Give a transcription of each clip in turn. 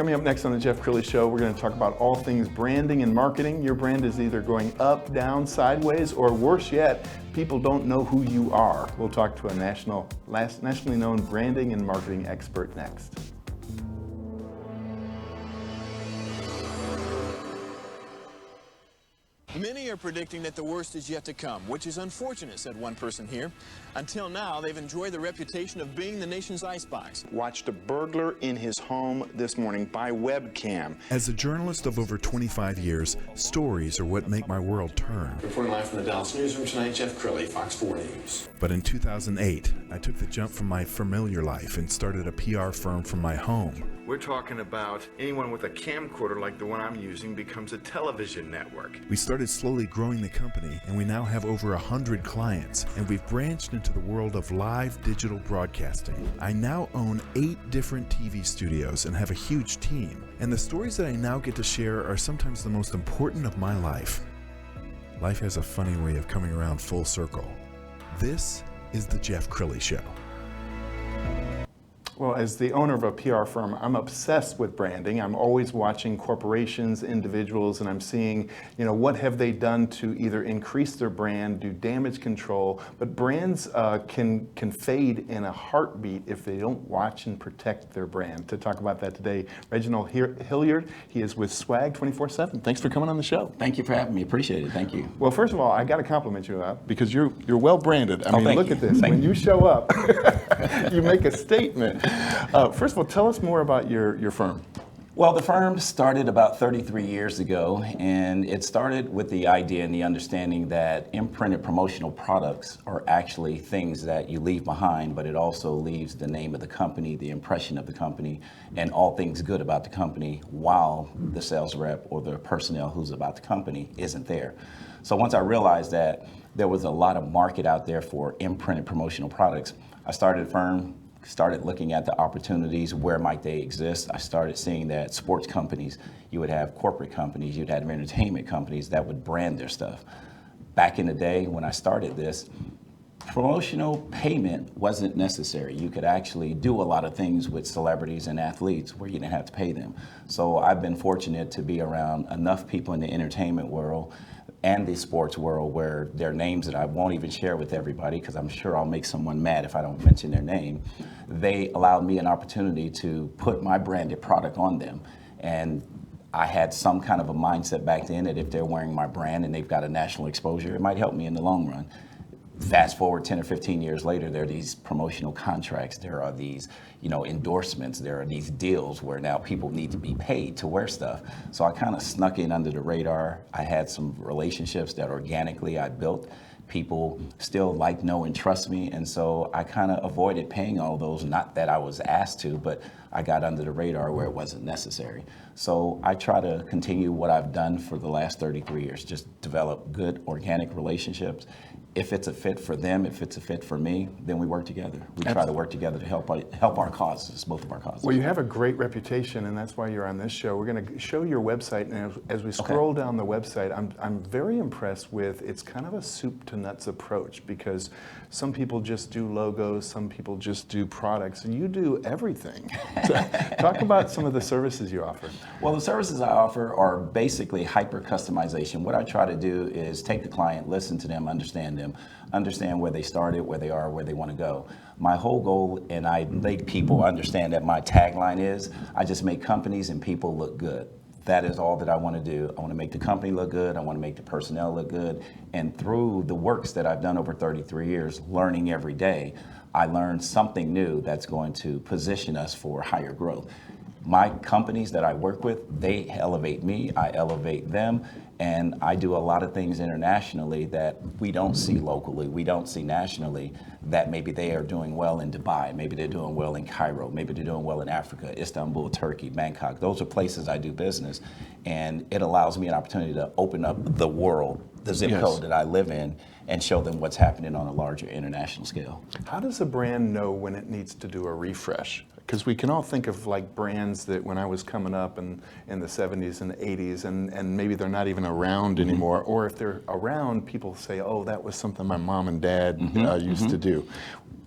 Coming up next on the Jeff Crilley Show, we're going to talk about all things branding and marketing. Your brand is either going up, down, sideways, or worse yet, people don't know who you are. We'll talk to a nationally known branding and marketing expert next. Many are predicting that the worst is yet to come, which is unfortunate, said one person here. Until now, they've enjoyed the reputation of being the nation's icebox. Watched a burglar in his home this morning by webcam. As a journalist of over 25 years, stories are what make my world turn. Reporting live from the Dallas newsroom tonight, Jeff Crilley, Fox 4 News. But in 2008, I took the jump from my familiar life and started a PR firm from my home. We're talking about anyone with a camcorder like the one I'm using becomes a television network. We started slowly growing the company, and we now have over 100 clients, and we've branched into the world of live digital broadcasting. I now own 8 different TV studios and have a huge team, and the stories that I now get to share are sometimes the most important of my life. Life has a funny way of coming around full circle. This is the Jeff Crilley Show. Well, as the owner of a PR firm, I'm obsessed with branding. I'm always watching corporations, individuals, and I'm seeing, what have they done to either increase their brand, do damage control. But brands can fade in a heartbeat if they don't watch and protect their brand. To talk about that today, Reginald Hilliard. He is with SWAG247. Thanks for coming on the show. Thank you for having me. Appreciate it. Thank you. Well, first of all, I got to compliment you because you're well branded. I mean, thank look you. at this. When you show up, you make a statement. First of all, tell us more about your firm. Well, the firm started about 33 years ago, and it started with the idea and the understanding that imprinted promotional products are actually things that you leave behind, but it also leaves the name of the company, the impression of the company, and all things good about the company while the sales rep or the personnel who's about the company isn't there. So once I realized that there was a lot of market out there for imprinted promotional products, I started a firm, started looking at the opportunities, where might they exist. I started seeing that sports companies, you would have corporate companies, you'd have entertainment companies that would brand their stuff. Back in the day when I started this, promotional payment wasn't necessary. You could actually do a lot of things with celebrities and athletes where you didn't have to pay them. So I've been fortunate to be around enough people in the entertainment world and the sports world where there are names that I won't even share with everybody because I'm sure I'll make someone mad if I don't mention their name. They allowed me an opportunity to put my branded product on them. And I had some kind of a mindset back then that if they're wearing my brand and they've got a national exposure, it might help me in the long run. Fast forward 10 or 15 years later, there are these promotional contracts, there are these, endorsements, there are these deals where now people need to be paid to wear stuff. So I kind of snuck in under the radar. I had some relationships that organically I built. People still like, know, and trust me, and so I kind of avoided paying all those, not that I was asked to, but I got under the radar where it wasn't necessary. So I try to continue what I've done for the last 33 years, just develop good organic relationships. If it's a fit for them, if it's a fit for me, then we work together. We try to work together to help our causes, both of our causes. Well, you have a great reputation, and that's why you're on this show. We're going to show your website, and as we scroll down the website, I'm very impressed with, it's kind of a soup to nuts approach, because some people just do logos, some people just do products, and you do everything. So talk about some of the services you offer. Well, the services I offer are basically hyper customization. What I try to do is take the client, listen to them, understand where they started, where they are, where they want to go. My whole goal, and I make people understand that my tagline is, I just make companies and people look good. That is all that I want to do. I want to make the company look good. I want to make the personnel look good. And through the works that I've done over 33 years, learning every day, I learned something new that's going to position us for higher growth. My companies that I work with, they elevate me, I elevate them, and I do a lot of things internationally that we don't see locally, we don't see nationally, that maybe they are doing well in Dubai, maybe they're doing well in Cairo, maybe they're doing well in Africa, Istanbul, Turkey, Bangkok. Those are places I do business, and it allows me an opportunity to open up the world, the zip code that I live in, and show them what's happening on a larger international scale. How does a brand know when it needs to do a refresh? Because we can all think of like brands that when I was coming up in the 70s and the 80s, and maybe they're not even around anymore, or if they're around, people say, oh, that was something my mom and dad used to do.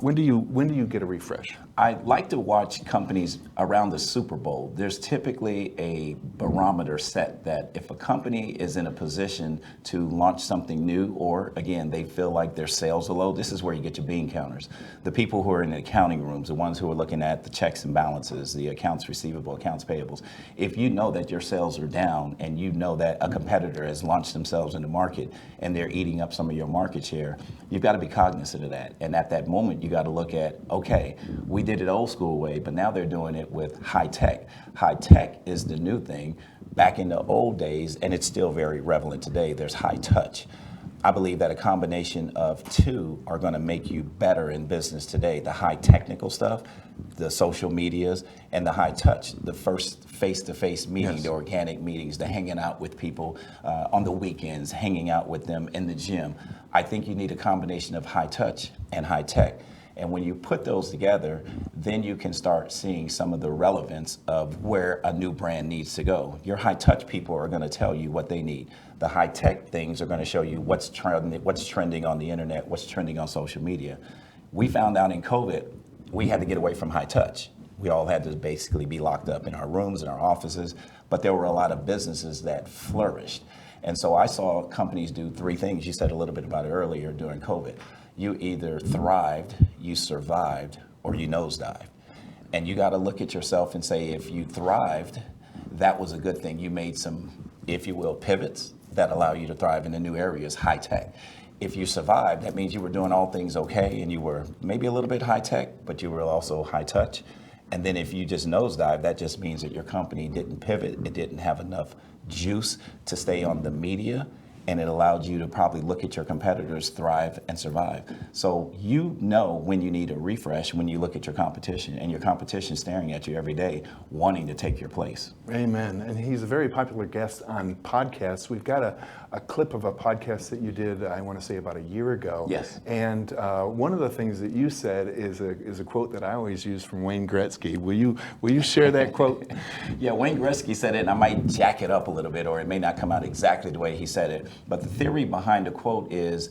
When do you get a refresh? I like to watch companies around the Super Bowl. There's typically a barometer set that if a company is in a position to launch something new, or again, they feel like their sales are low, this is where you get your bean counters. The people who are in the accounting rooms, the ones who are looking at the checks and balances, the accounts receivable, accounts payables. If you know that your sales are down and you know that a competitor has launched themselves in the market and they're eating up some of your market share, you've got to be cognizant of that. And at that moment, you got to look at, okay, we did it old school way, but now they're doing it with high tech. High tech is the new thing. Back in the old days, and it's still very relevant today, there's high touch. I believe that a combination of two are going to make you better in business today. The high technical stuff, the social medias, and the high touch, the first face-to-face meeting, Yes. the organic meetings, the hanging out with people on the weekends, hanging out with them in the gym. I think you need a combination of high touch and high tech. And when you put those together, then you can start seeing some of the relevance of where a new brand needs to go. Your high touch people are going to tell you what they need. The high tech things are going to show you what's trending on the internet, what's trending on social media. We found out in COVID, we had to get away from high touch. We all had to basically be locked up in our rooms, in our offices, but there were a lot of businesses that flourished. And so I saw companies do three things. You said a little bit about it earlier during COVID. You either thrived, you survived, or you nosedived. And you got to look at yourself and say, if you thrived, that was a good thing. You made some, if you will, pivots that allow you to thrive in the new areas, high tech. If you survived, that means you were doing all things okay, and you were maybe a little bit high tech, but you were also high touch. And then if you just nosedive, that just means that your company didn't pivot, it didn't have enough juice to stay on the media, and it allowed you to probably look at your competitors thrive and survive. So you know when you need a refresh when you look at your competition, and your competition staring at you every day, wanting to take your place. Amen. And he's a very popular guest on podcasts. We've got a clip of a podcast that you did, I want to say about a year ago. Yes. And one of the things that you said is a quote that I always use from Wayne Gretzky. Will you share that quote? Yeah, Wayne Gretzky said it, and I might jack it up a little bit, or it may not come out exactly the way he said it. But the theory behind the quote is,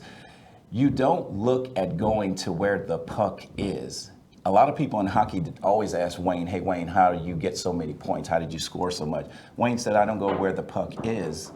you don't look at going to where the puck is. A lot of people in hockey always ask Wayne, hey Wayne, how do you get so many points? How did you score so much? Wayne said, I don't go where the puck is,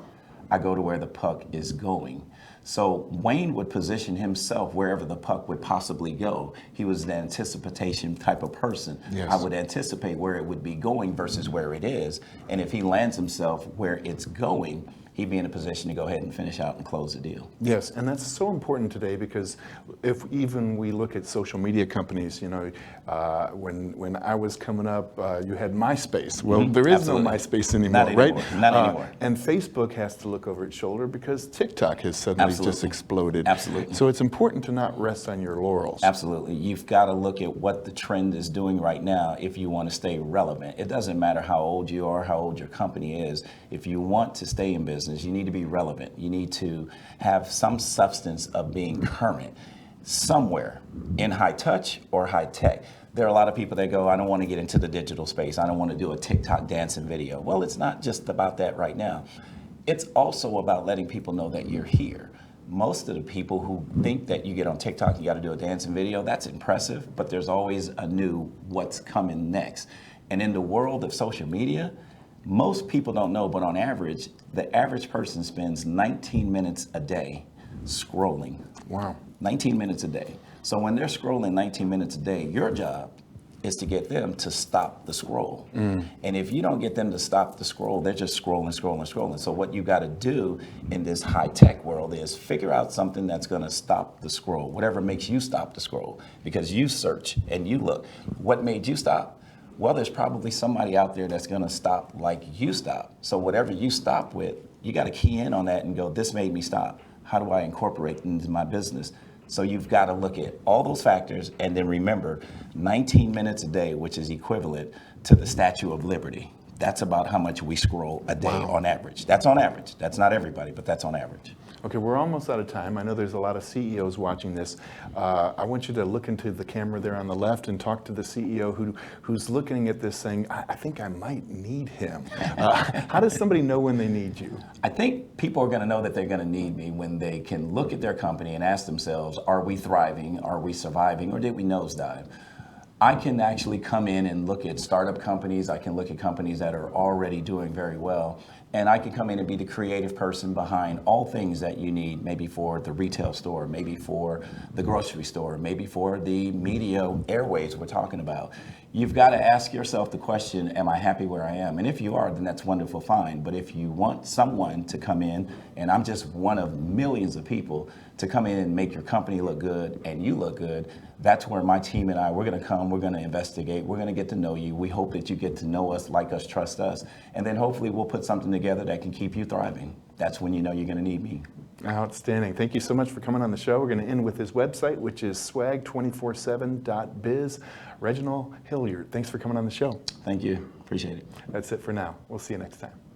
I go to where the puck is going. So Wayne would position himself wherever the puck would possibly go. He was an anticipation type of person. Yes. I would anticipate where it would be going versus where it is. And if he lands himself where it's going, he'd be in a position to go ahead and finish out and close the deal. Yes, and that's so important today, because if even we look at social media companies, when I was coming up, you had MySpace. Well, there is Absolutely. no MySpace anymore, Not right? anymore. Not anymore. And Facebook has to look over its shoulder because TikTok has suddenly just Absolutely. exploded. Absolutely. So it's important to not rest on your laurels. Absolutely. You've got to look at what the trend is doing right now if you want to stay relevant. It doesn't matter how old you are, how old your company is. If you want to stay in business, you need to be relevant. You need to have some substance of being current somewhere in high touch or high tech. There are a lot of people that go, I don't want to get into the digital space. I don't want to do a TikTok dancing video. Well, it's not just about that right now. It's also about letting people know that you're here. Most of the people who think that you get on TikTok, you got to do a dancing video, that's impressive, but there's always a new what's coming next. And in the world of social media, most people don't know, but on average, the average person spends 19 minutes a day scrolling. Wow. 19 minutes a day. So when they're scrolling 19 minutes a day, your job is to get them to stop the scroll. And if you don't get them to stop the scroll, they're just scrolling. So what you got to do in this high-tech world is figure out something that's going to stop the scroll, whatever makes you stop the scroll, because you search and you look. What made you stop? Well, there's probably somebody out there that's going to stop like you stop. So whatever you stop with, you got to key in on that and go, this made me stop. How do I incorporate it into my business? So you've got to look at all those factors, and then remember 19 minutes a day, which is equivalent to the Statue of Liberty. That's about how much we scroll a day on average. That's on average. That's not everybody, but that's on average. Okay, we're almost out of time. I know there's a lot of CEOs watching this. I want you to look into the camera there on the left and talk to the CEO who's looking at this saying, I think I might need him. How does somebody know when they need you? I think people are going to know that they're going to need me when they can look at their company and ask themselves, are we thriving, are we surviving, or did we nosedive? I can actually come in and look at startup companies. I can look at companies that are already doing very well. And I can come in and be the creative person behind all things that you need, maybe for the retail store, maybe for the grocery store, maybe for the media airways we're talking about. You've got to ask yourself the question, am I happy where I am? And if you are, then that's wonderful, fine. But if you want someone to come in, and I'm just one of millions of people, to come in and make your company look good and you look good, that's where my team and I, we're going to come, we're going to investigate, we're going to get to know you. We hope that you get to know us, like us, trust us, and then hopefully we'll put something together that can keep you thriving. That's when you know you're going to need me. Outstanding. Thank you so much for coming on the show. We're going to end with his website, which is swag247.biz. Reginald Hilliard, thanks for coming on the show. Thank you. Appreciate it. That's it for now. We'll see you next time.